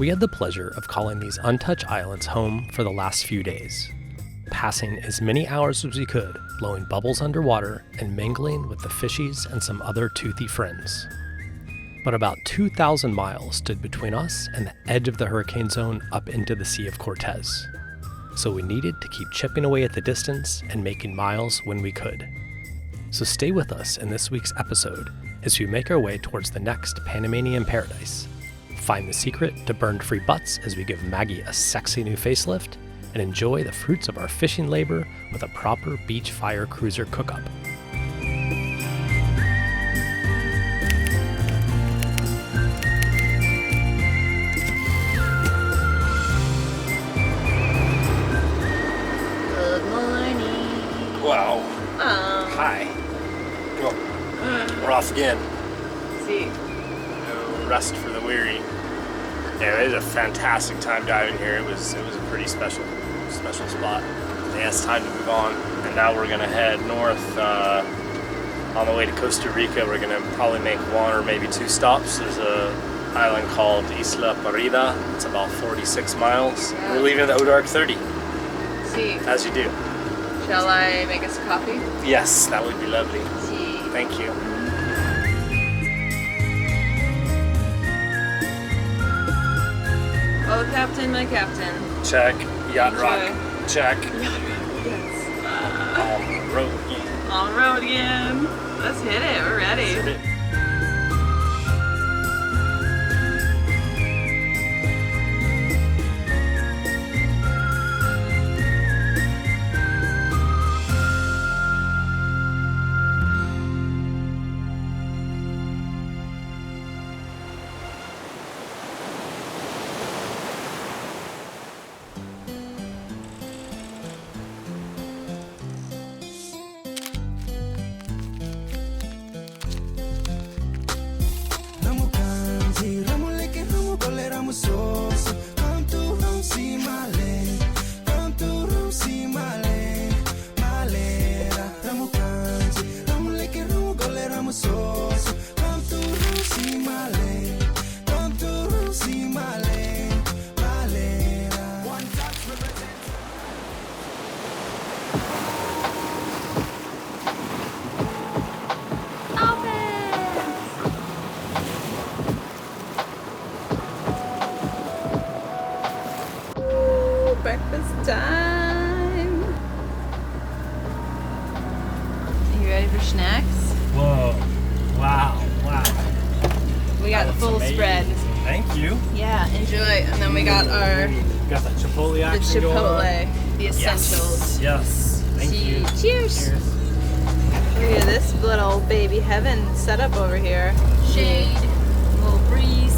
We had the pleasure of calling these untouched islands home for the last few days, passing as many hours as we could, blowing bubbles underwater and mingling with the fishies and some other toothy friends. But about 2,000 miles stood between us and the edge of the hurricane zone up into the Sea of Cortez. So we needed to keep chipping away at the distance and making miles when we could. So stay with us in this week's episode as we make our way towards the next Panamanian paradise. Find the secret to burn-free butts as we give Maggie a sexy new facelift, and enjoy the fruits of our fishing labor with a proper beach fire cruiser cook-up. Good morning. Wow. Hi. Well, we're off again. See. No rest for the weary. Yeah, it was a fantastic time diving here. It was a pretty special spot. Yeah, it's time to move on. And now we're gonna head north on the way to Costa Rica. We're gonna probably make one or maybe two stops. There's a island called Isla Parida. It's about 46 miles. Yeah. We're leaving at Odark 30, See. as you do. Shall I make us a coffee? Yes, that would be lovely. See. Thank you. Oh, Captain, my Captain. Check. Yacht Enjoy. rock. Check. Yes. Road again. On road again. Let's hit it. We're ready. Hit it. Breakfast time. Are you ready for snacks? Whoa. Wow. We got the full Amazing. spread. Thank you. Yeah, enjoy. And then we got our Got that Chipotle the action going on. Chipotle, the essentials. Yes. Thank you. Cheers. Look at this little baby heaven setup over here. Shade, little breeze,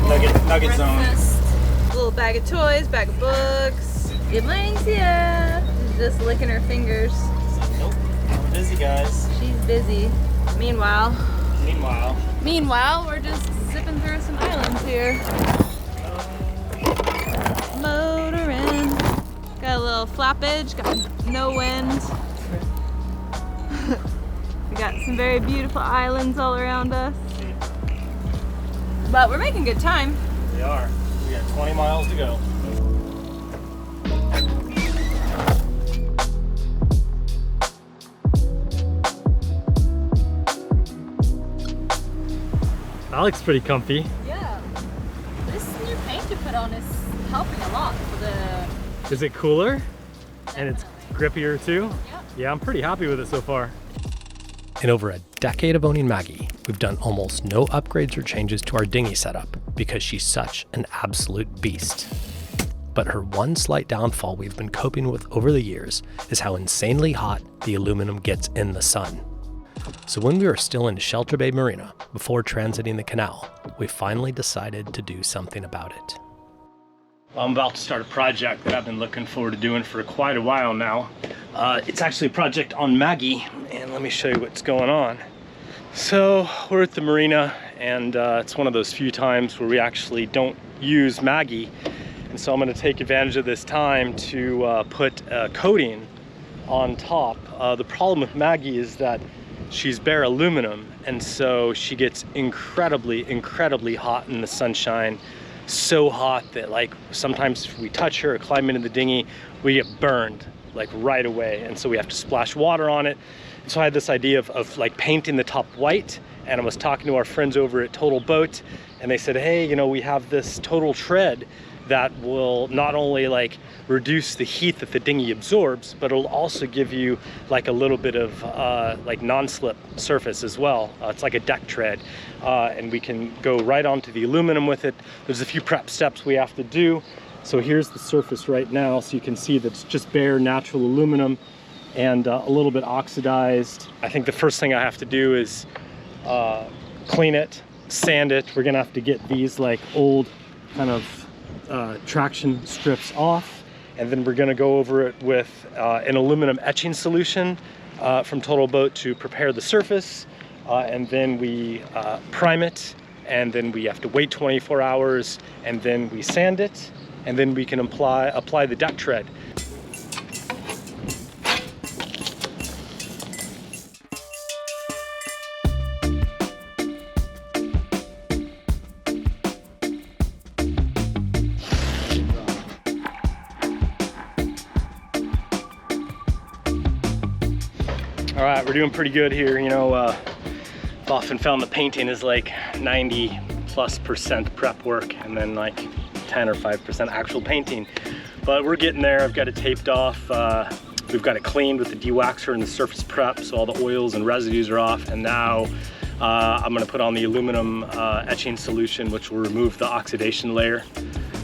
Nugget zone. breakfast, little bag of toys, bag of books. Good morning, Sia. She's just licking her fingers. Nope. We're busy, guys. She's busy. Meanwhile, Meanwhile, we're just zipping through some islands here. Motoring. Got a little flappage, got no wind. We got some very beautiful islands all around us. But we're making good time. we are. We got 20 miles to go. That looks pretty comfy. Yeah. This new paint you put on is helping a lot for the... Is it cooler? And it's grippier too? Yeah. Yeah, I'm pretty happy with it so far. In over a decade of owning Maggie, we've done almost no upgrades or changes to our dinghy setup because she's such an absolute beast. But her one slight downfall we've been coping with over the years is how insanely hot the aluminum gets in the sun. So when we were still in Shelter Bay Marina, before transiting the canal, we finally decided to do something about it. Well, I'm about to start a project that I've been looking forward to doing for quite a while now. It's actually a project on Maggie, and let me show you what's going on. So we're at the marina, and it's one of those few times where we actually don't use Maggie. And so I'm gonna take advantage of this time to put a coating on top. The problem with Maggie is that she's bare aluminum, and so she gets incredibly hot in the sunshine. so hot that like sometimes if we touch her or climb into the dinghy, we get burned like right away. And so we have to splash water on it. And so I had this idea of like painting the top white, and I was talking to our friends over at Total Boat, and they said, hey, you know, we have this Total Tread that will not only like reduce the heat that the dinghy absorbs, but it'll also give you like a little bit of like non-slip surface as well. It's like a deck tread, and we can go right onto the aluminum with it. There's a few prep steps we have to do. So here's the surface right now, so you can see that it's just bare natural aluminum and a little bit oxidized. I think the first thing I have to do is clean it, sand it. We're gonna have to get these like old kind of traction strips off, and then we're going to go over it with an aluminum etching solution from Total Boat to prepare the surface, and then we prime it, and then we have to wait 24 hours, and then we sand it, and then we can apply the deck tread. All right, we're doing pretty good here. You know, I've often found the painting is like 90+% prep work and then like 10 or 5% actual painting. But we're getting there. I've got it taped off. We've got it cleaned with the dewaxer and the surface prep, so all the oils and residues are off. And now I'm gonna put on the aluminum etching solution, which will remove the oxidation layer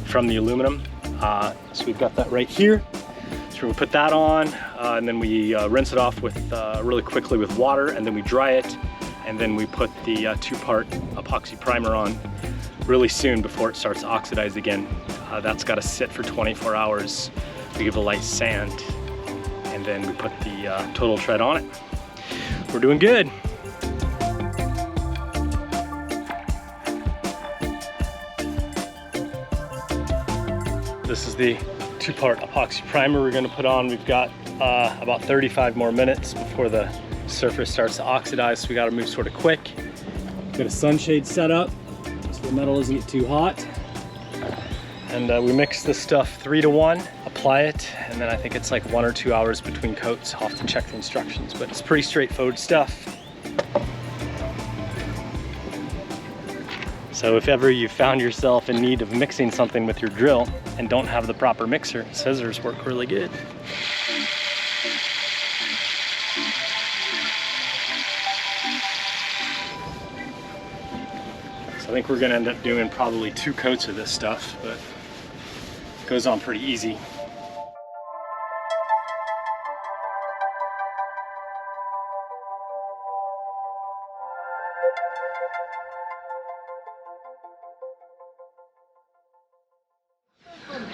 from the aluminum. So we've got that right here. So we put that on, and then we rinse it off with really quickly with water, and then we dry it, and then we put the two-part epoxy primer on really soon before it starts to oxidize again. That's got to sit for 24 hours. We give a light sand, and then we put the Total Tread on it. We're doing good. This is the two-part epoxy primer we're going to put on. We've got about 35 more minutes before the surface starts to oxidize, so we got to move sort of quick. Got a sunshade set up so the metal doesn't get too hot. And we mix this stuff 3 to 1, apply it, and then I think it's like 1 or 2 hours between coats. I'll have to check the instructions, but it's pretty straightforward stuff. So if ever you found yourself in need of mixing something with your drill and don't have the proper mixer, scissors work really good. So I think we're gonna end up doing probably 2 coats of this stuff, but it goes on pretty easy.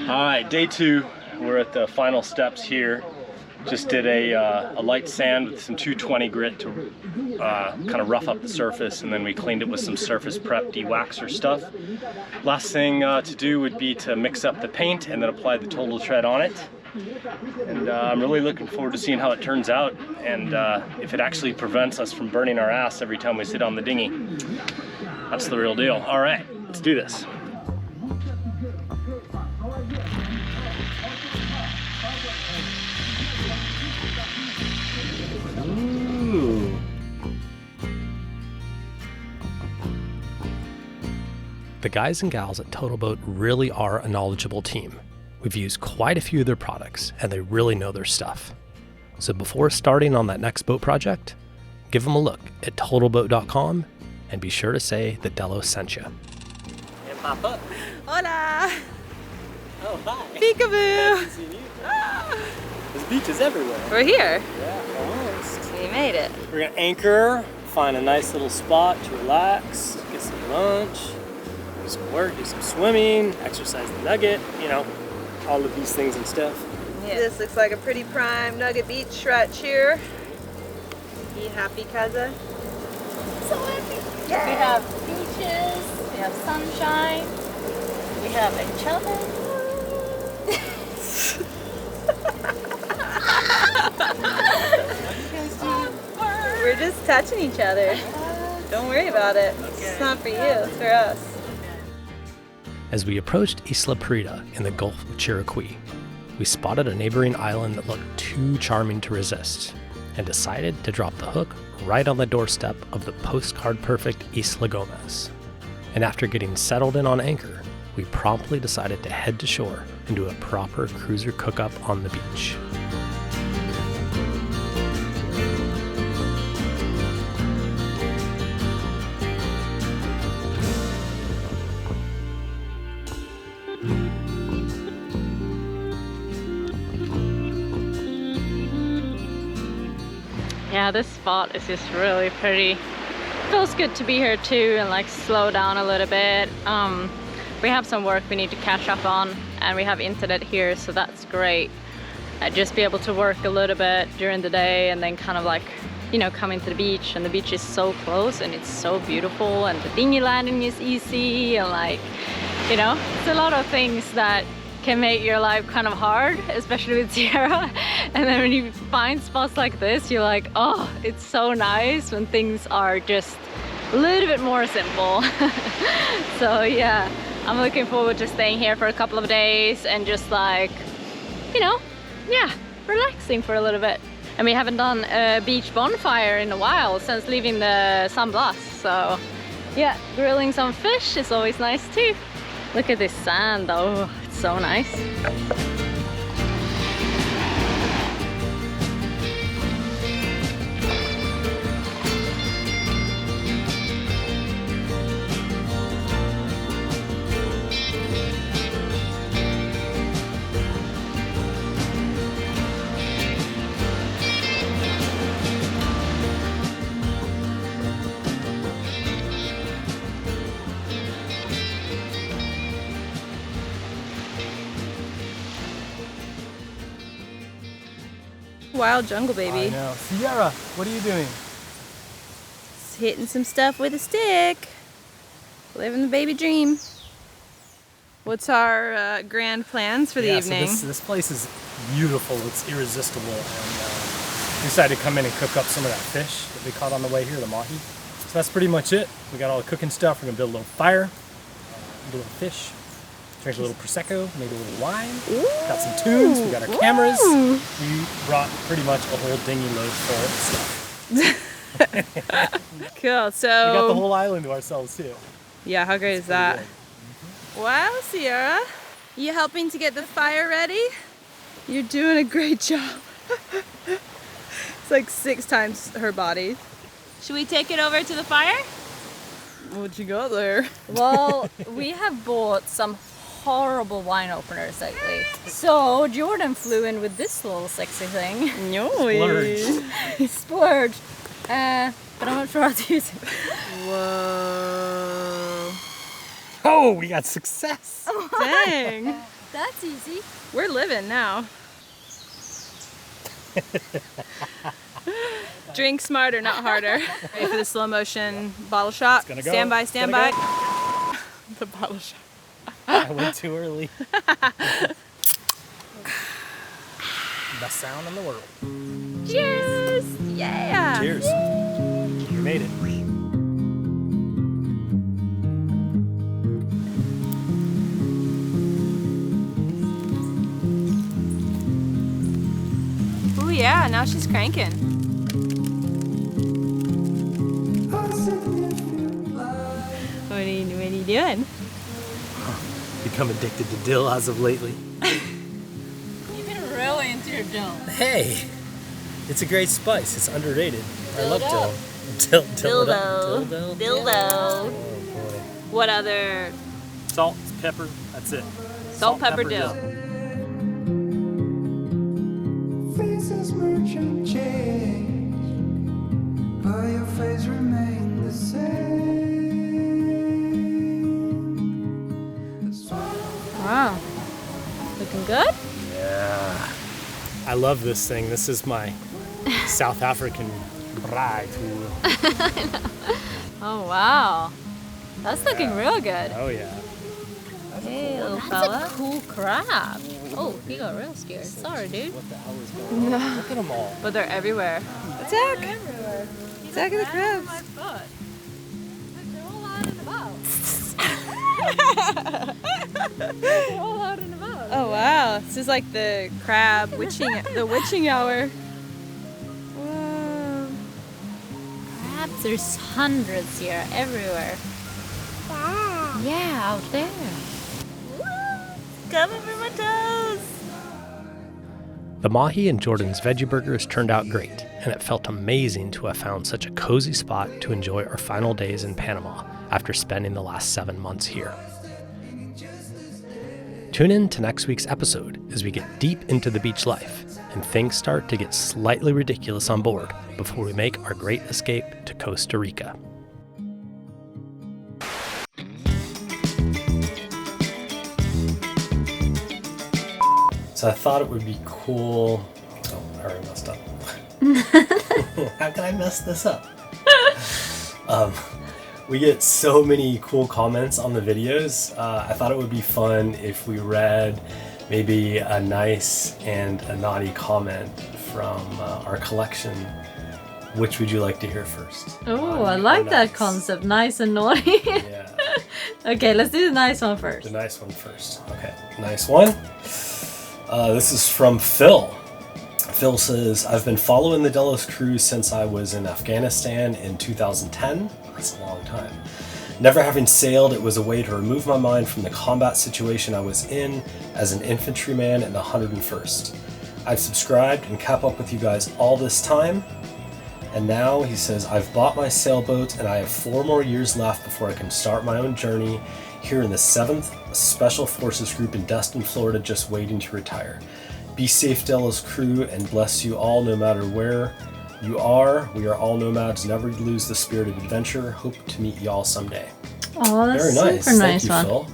All right, day 2, we're at the final steps here. Just did a light sand with some 220 grit to kind of rough up the surface, and then we cleaned it with some surface prep dewaxer stuff. Last thing to do would be to mix up the paint and then apply the Total Tread on it. And I'm really looking forward to seeing how it turns out, and if it actually prevents us from burning our ass every time we sit on the dinghy. That's the real deal. All right, let's do this. The guys and gals at Total Boat really are a knowledgeable team. We've used quite a few of their products, and they really know their stuff. So before starting on that next boat project, give them a look at totalboat.com and be sure to say that Delos sent you. And pop up. Hola! Oh, hi. Peekaboo! There's beaches everywhere. We're here. Yeah, almost. We made it. We're gonna anchor, find a nice little spot to relax, get some lunch, do some work, do some swimming, exercise the nugget, you know, all of these things and stuff. Yeah. This looks like a pretty prime Nugget Beach right here. You happy, Kaza? So happy. We have beaches, we have sunshine, we have each other. We're just touching each other. Don't worry about it. It's not for you, it's for us. As we approached Isla Prida in the Gulf of Chiriquí, we spotted a neighboring island that looked too charming to resist and decided to drop the hook right on the doorstep of the postcard-perfect Isla Gomez. And after getting settled in on anchor, we promptly decided to head to shore and do a proper cruiser cook-up on the beach. Yeah, this spot is just really pretty. Feels good to be here too and like slow down a little bit. We have some work we need to catch up on and we have internet here, so that's great. I'd just be able to work a little bit during the day and then kind of like, you know, coming to the beach, and the beach is so close and it's so beautiful and the dinghy landing is easy and like, you know, it's a lot of things that can make your life kind of hard, especially with Sierra. And then when you find spots like this, you're like, oh, it's so nice when things are just a little bit more simple. So yeah, I'm looking forward to staying here for a couple of days and just like, you know, yeah, relaxing for a little bit. And we haven't done a beach bonfire in a while since leaving the San Blas. So yeah, grilling some fish is always nice too. Look at this sand though, it's so nice. Wild jungle, baby. I know. Sierra, what are you doing? Just hitting some stuff with a stick. Living the baby dream. What's our grand plans for the evening? So this place is beautiful. It's irresistible. And we decided to come in and cook up some of that fish that we caught on the way here, the Mahi. So that's pretty much it. We got all the cooking stuff. We're going to build a little fire, a little fish. Drink a little Prosecco, maybe a little wine. Ooh. Got some tunes, we got our cameras. Ooh. We brought pretty much a whole dinghy load full of stuff. Cool, so... We got the whole island to ourselves too. Yeah, how great is that? Wow, Sierra, you helping to get the fire ready? You're doing a great job. It's like 6 times her body. Should we take it over to the fire? What you got there? Well, we have bought some horrible wine openers lately. So Jordan flew in with this little sexy thing. No. Splurged. But I'm not sure how to use it. Whoa. Oh, we got success! Dang. That's easy. We're living now. Drink smarter, not harder. Ready for the slow motion bottle shot? It's gonna go. Stand by, It's stand gonna by. The bottle shot. I went too early. Best sound in the world. Cheers! Yeah! Cheers. We made it. Oh yeah, now she's cranking. What are you doing? Become addicted to dill as of lately. You've been really into your dill. Hey, it's a great spice. It's underrated. I love Dildo. dill. Dildo. Dildo. Dildo. Oh boy. What other? Salt, pepper. That's it. Salt, pepper, dill. Faces merchant change, but your face remain the same. Wow. Looking good? Yeah. I love this thing. This is my South African braai tool. Oh wow. That's looking real good. Oh yeah. Hey, little That's fella. a cool crab. Oh, he got real scared. Sorry, dude. What the hell is going on? Look at them all. But they're everywhere. Attack! Attack of the crabs. They're all out and about. We're all out and about. Oh wow, this is like the crab witching hour. Whoa. Crabs, there's hundreds here, everywhere. Wow. Yeah, out there. Coming for my toes. The Mahi and Jordan's veggie burgers turned out great, and it felt amazing to have found such a cozy spot to enjoy our final days in Panama after spending the last 7 months here. Tune in to next week's episode as we get deep into the beach life and things start to get slightly ridiculous on board before we make our great escape to Costa Rica. So I thought it would be cool. Oh, I already messed up. How can I mess this up? We get so many cool comments on the videos. I thought it would be fun if we read maybe a nice and a naughty comment from our collection. Which would you like to hear first? Oh, I like that concept. Nice and naughty. Yeah. Okay, let's do the nice one first. The nice one first. Okay, nice one. This is from Phil. Phil says, I've been following the Delos cruise since I was in Afghanistan in 2010. That's a long time. Never having sailed, it was a way to remove my mind from the combat situation I was in as an infantryman in the 101st. I've subscribed and kept up with you guys all this time. And now, he says, I've bought my sailboat and I have 4 more years left before I can start my own journey here in the 7th Special Forces Group in Destin, Florida, just waiting to retire. Be safe, Delos crew, and bless you all no matter where you are. We are all nomads, never lose the spirit of adventure. Hope to meet y'all someday. Oh, that's very nice. Super nice Thank you, one. Phil.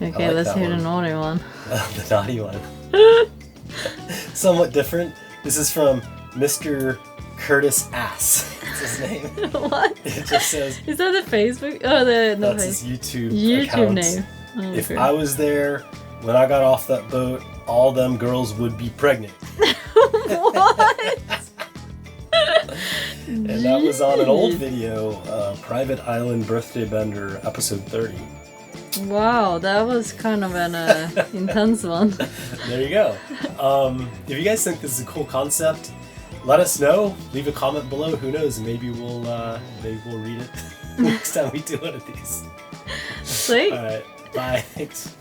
Okay, like let's that hear the one. naughty one. The naughty one. Somewhat different. This is from Mr. Curtis Ass. That's his name. What? It just says, Is that the Facebook? Oh, that's his YouTube YouTube account. name. Oh, If okay. I was there when I got off that boat, all them girls would be pregnant. What? And that was on an old video, Private Island Birthday Bender, episode 30. Wow, that was kind of an intense one. There you go. If you guys think this is a cool concept, let us know. Leave a comment below. Who knows? Maybe we'll read it next time we do one of these. Sweet. All right. Bye. Thanks.